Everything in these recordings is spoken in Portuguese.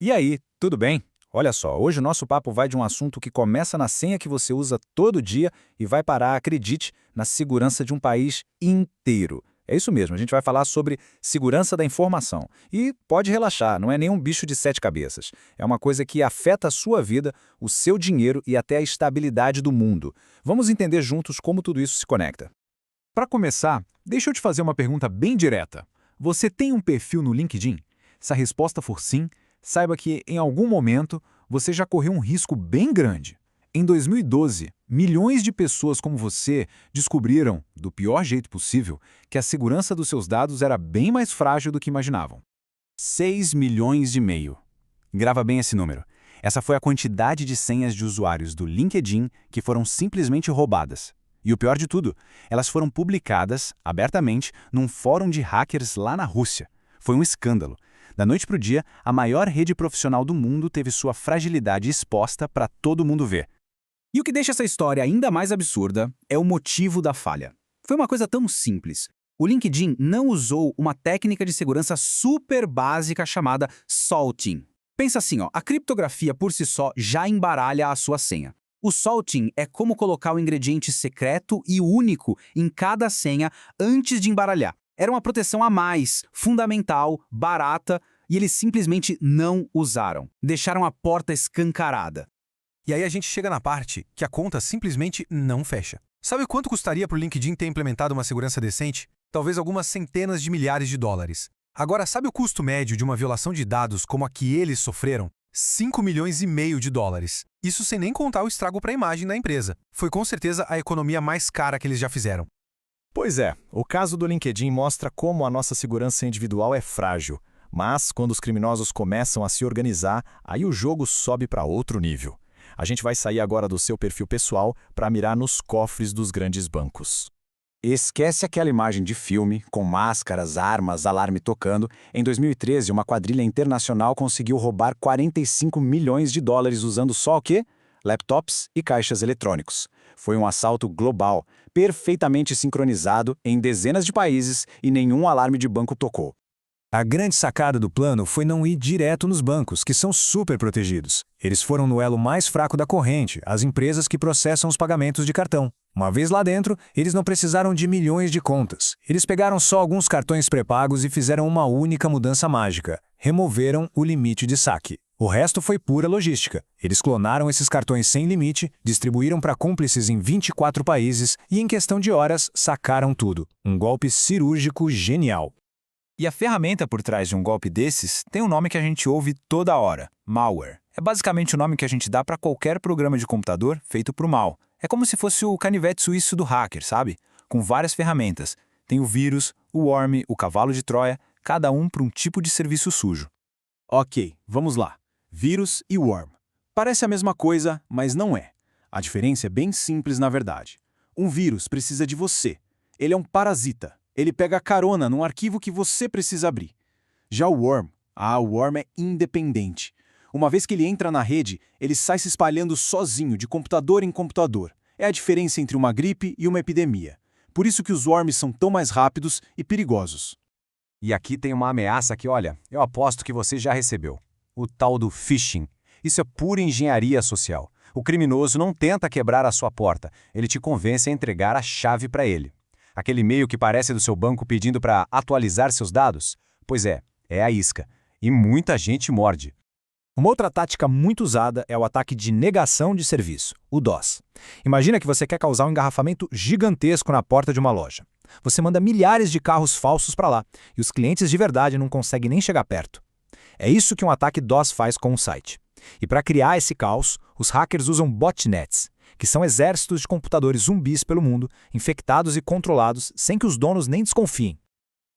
E aí, tudo bem? Olha só, hoje o nosso papo vai de um assunto que começa na senha que você usa todo dia e vai parar, acredite, na segurança de um país inteiro. É isso mesmo, a gente vai falar sobre segurança da informação. E pode relaxar, não é nenhum bicho de sete cabeças. É uma coisa que afeta a sua vida, o seu dinheiro e até a estabilidade do mundo. Vamos entender juntos como tudo isso se conecta. Para começar, deixa eu te fazer uma pergunta bem direta. Você tem um perfil no LinkedIn? Se a resposta for sim, saiba que, em algum momento, você já correu um risco bem grande. Em 2012, milhões de pessoas como você descobriram, do pior jeito possível, que a segurança dos seus dados era bem mais frágil do que imaginavam. 6 milhões e meio. Grava bem esse número. Essa foi a quantidade de senhas de usuários do LinkedIn que foram simplesmente roubadas. E o pior de tudo, elas foram publicadas, abertamente, num fórum de hackers lá na Rússia. Foi um escândalo. Da noite para o dia, a maior rede profissional do mundo teve sua fragilidade exposta para todo mundo ver. E o que deixa essa história ainda mais absurda é o motivo da falha. Foi uma coisa tão simples. O LinkedIn não usou uma técnica de segurança super básica chamada salting. Pensa assim, a criptografia por si só já embaralha a sua senha. O salting é como colocar o ingrediente secreto e único em cada senha antes de embaralhar. Era uma proteção a mais, fundamental, barata, e eles simplesmente não usaram. Deixaram a porta escancarada. E aí a gente chega na parte que a conta simplesmente não fecha. Sabe quanto custaria para o LinkedIn ter implementado uma segurança decente? Talvez algumas centenas de milhares de dólares. Agora, sabe o custo médio de uma violação de dados como a que eles sofreram? 5 milhões e meio de dólares. Isso sem nem contar o estrago para a imagem da empresa. Foi com certeza a economia mais cara que eles já fizeram. Pois é, o caso do LinkedIn mostra como a nossa segurança individual é frágil. Mas, quando os criminosos começam a se organizar, aí o jogo sobe para outro nível. A gente vai sair agora do seu perfil pessoal para mirar nos cofres dos grandes bancos. Esquece aquela imagem de filme, com máscaras, armas, alarme tocando. Em 2013, uma quadrilha internacional conseguiu roubar 45 milhões de dólares usando só o quê? Laptops e caixas eletrônicos. Foi um assalto global, perfeitamente sincronizado em dezenas de países e nenhum alarme de banco tocou. A grande sacada do plano foi não ir direto nos bancos, que são super protegidos. Eles foram no elo mais fraco da corrente, as empresas que processam os pagamentos de cartão. Uma vez lá dentro, eles não precisaram de milhões de contas. Eles pegaram só alguns cartões pré-pagos e fizeram uma única mudança mágica. Removeram o limite de saque. O resto foi pura logística. Eles clonaram esses cartões sem limite, distribuíram para cúmplices em 24 países e, em questão de horas, sacaram tudo. Um golpe cirúrgico genial. E a ferramenta por trás de um golpe desses tem um nome que a gente ouve toda hora: malware. É basicamente o nome que a gente dá para qualquer programa de computador feito por mal. É como se fosse o canivete suíço do hacker, sabe? Com várias ferramentas. Tem o vírus, o worm, o cavalo de Troia, cada um para um tipo de serviço sujo. Ok, vamos lá. Vírus e worm. Parece a mesma coisa, mas não é. A diferença é bem simples na verdade. Um vírus precisa de você. Ele é um parasita. Ele pega carona num arquivo que você precisa abrir. Já o worm é independente. Uma vez que ele entra na rede, ele sai se espalhando sozinho, de computador em computador. É a diferença entre uma gripe e uma epidemia. Por isso que os worms são tão mais rápidos e perigosos. E aqui tem uma ameaça que, olha, eu aposto que você já recebeu. O tal do phishing. Isso é pura engenharia social. O criminoso não tenta quebrar a sua porta, ele te convence a entregar a chave para ele. Aquele e-mail que parece do seu banco pedindo para atualizar seus dados? Pois é a isca. E muita gente morde. Uma outra tática muito usada é o ataque de negação de serviço, o DOS. Imagina que você quer causar um engarrafamento gigantesco na porta de uma loja. Você manda milhares de carros falsos para lá, e os clientes de verdade não conseguem nem chegar perto. É isso que um ataque DOS faz com um site. E para criar esse caos, os hackers usam botnets, que são exércitos de computadores zumbis pelo mundo, infectados e controlados sem que os donos nem desconfiem.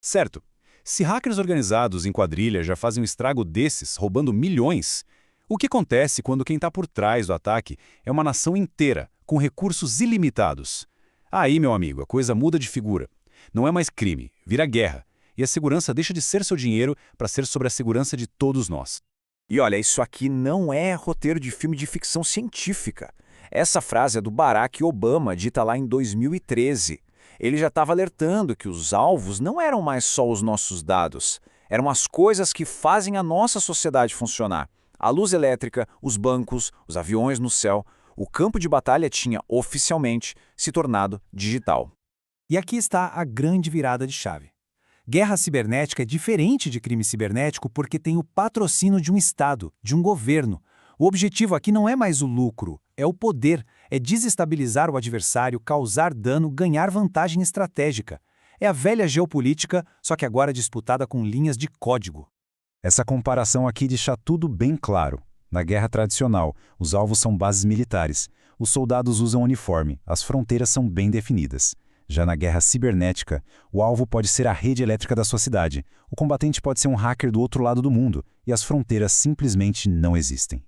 Certo. Se hackers organizados em quadrilha já fazem um estrago desses, roubando milhões, o que acontece quando quem está por trás do ataque é uma nação inteira, com recursos ilimitados? Aí, meu amigo, a coisa muda de figura. Não é mais crime, vira guerra. E a segurança deixa de ser seu dinheiro para ser sobre a segurança de todos nós. E olha, isso aqui não é roteiro de filme de ficção científica. Essa frase é do Barack Obama, dita lá em 2013. Ele já estava alertando que os alvos não eram mais só os nossos dados, Eram as coisas que fazem a nossa sociedade funcionar. A luz elétrica, os bancos, os aviões no céu. O campo de batalha tinha, oficialmente, se tornado digital. E aqui está a grande virada de chave. Guerra cibernética é diferente de crime cibernético porque tem o patrocínio de um Estado, de um governo. O objetivo aqui não é mais o lucro, é o poder, é desestabilizar o adversário, causar dano, ganhar vantagem estratégica. É a velha geopolítica, só que agora disputada com linhas de código. Essa comparação aqui deixa tudo bem claro. Na guerra tradicional, os alvos são bases militares. Os soldados usam uniforme, as fronteiras são bem definidas. Já na guerra cibernética, o alvo pode ser a rede elétrica da sua cidade. O combatente pode ser um hacker do outro lado do mundo, e as fronteiras simplesmente não existem.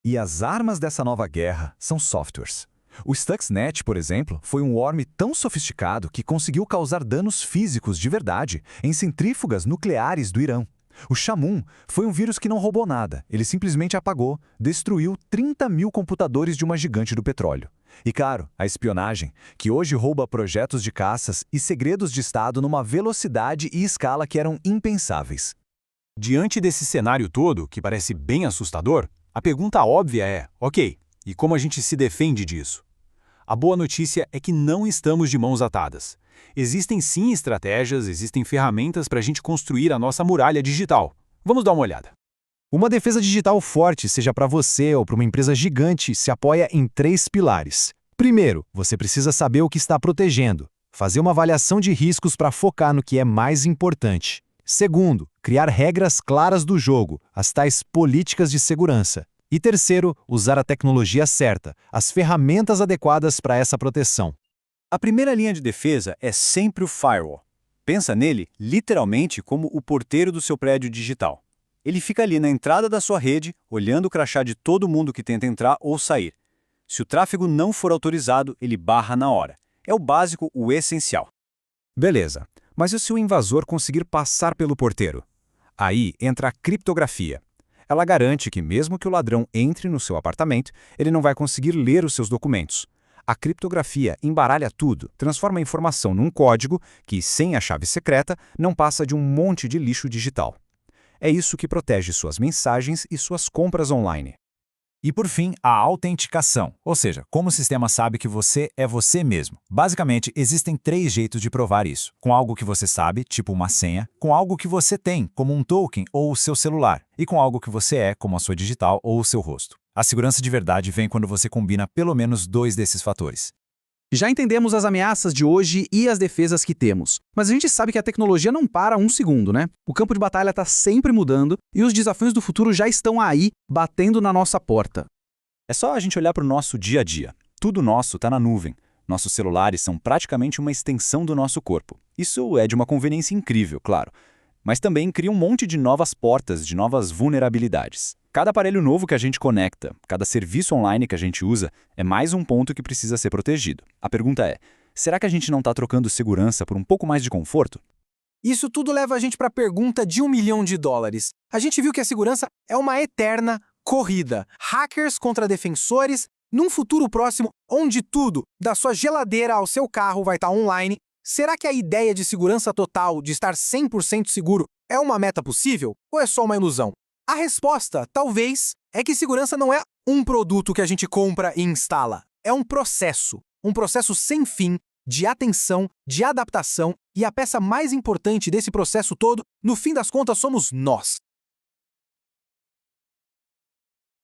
E as armas dessa nova guerra são softwares. O Stuxnet, por exemplo, foi um worm tão sofisticado que conseguiu causar danos físicos de verdade em centrífugas nucleares do Irã. O Shamoon foi um vírus que não roubou nada, ele simplesmente apagou, destruiu 30 mil computadores de uma gigante do petróleo. E claro, a espionagem, que hoje rouba projetos de caças e segredos de Estado numa velocidade e escala que eram impensáveis. Diante desse cenário todo, que parece bem assustador, a pergunta óbvia é, ok, e como a gente se defende disso? A boa notícia é que não estamos de mãos atadas. Existem sim estratégias, existem ferramentas para a gente construir a nossa muralha digital. Vamos dar uma olhada. Uma defesa digital forte, seja para você ou para uma empresa gigante, se apoia em 3 pilares. Primeiro, você precisa saber o que está protegendo. Fazer uma avaliação de riscos para focar no que é mais importante. Segundo, criar regras claras do jogo, as tais políticas de segurança. E terceiro, usar a tecnologia certa, as ferramentas adequadas para essa proteção. A primeira linha de defesa é sempre o firewall. Pensa nele literalmente como o porteiro do seu prédio digital. Ele fica ali na entrada da sua rede, olhando o crachá de todo mundo que tenta entrar ou sair. Se o tráfego não for autorizado, ele barra na hora. É o básico, o essencial. Beleza, mas e se o invasor conseguir passar pelo porteiro? Aí entra a criptografia. Ela garante que mesmo que o ladrão entre no seu apartamento, ele não vai conseguir ler os seus documentos. A criptografia embaralha tudo, transforma a informação num código que, sem a chave secreta, não passa de um monte de lixo digital. É isso que protege suas mensagens e suas compras online. E por fim, a autenticação, ou seja, como o sistema sabe que você é você mesmo. Basicamente, existem 3 jeitos de provar isso. Com algo que você sabe, tipo uma senha, com algo que você tem, como um token ou o seu celular, e com algo que você é, como a sua digital ou o seu rosto. A segurança de verdade vem quando você combina pelo menos 2 desses fatores. Já entendemos as ameaças de hoje e as defesas que temos, mas a gente sabe que a tecnologia não para um segundo, né? O campo de batalha está sempre mudando e os desafios do futuro já estão aí, batendo na nossa porta. É só a gente olhar para o nosso dia a dia. Tudo nosso está na nuvem. Nossos celulares são praticamente uma extensão do nosso corpo. Isso é de uma conveniência incrível, claro. Mas também cria um monte de novas portas, de novas vulnerabilidades. Cada aparelho novo que a gente conecta, cada serviço online que a gente usa, é mais um ponto que precisa ser protegido. A pergunta é, será que a gente não está trocando segurança por um pouco mais de conforto? Isso tudo leva a gente para a pergunta de $1 milhão. A gente viu que a segurança é uma eterna corrida. Hackers contra defensores, num futuro próximo onde tudo, da sua geladeira ao seu carro, vai estar online. Será que a ideia de segurança total, de estar 100% seguro, é uma meta possível ou é só uma ilusão? A resposta, talvez, é que segurança não é um produto que a gente compra e instala. É um processo sem fim, de atenção, de adaptação, e a peça mais importante desse processo todo, no fim das contas, somos nós.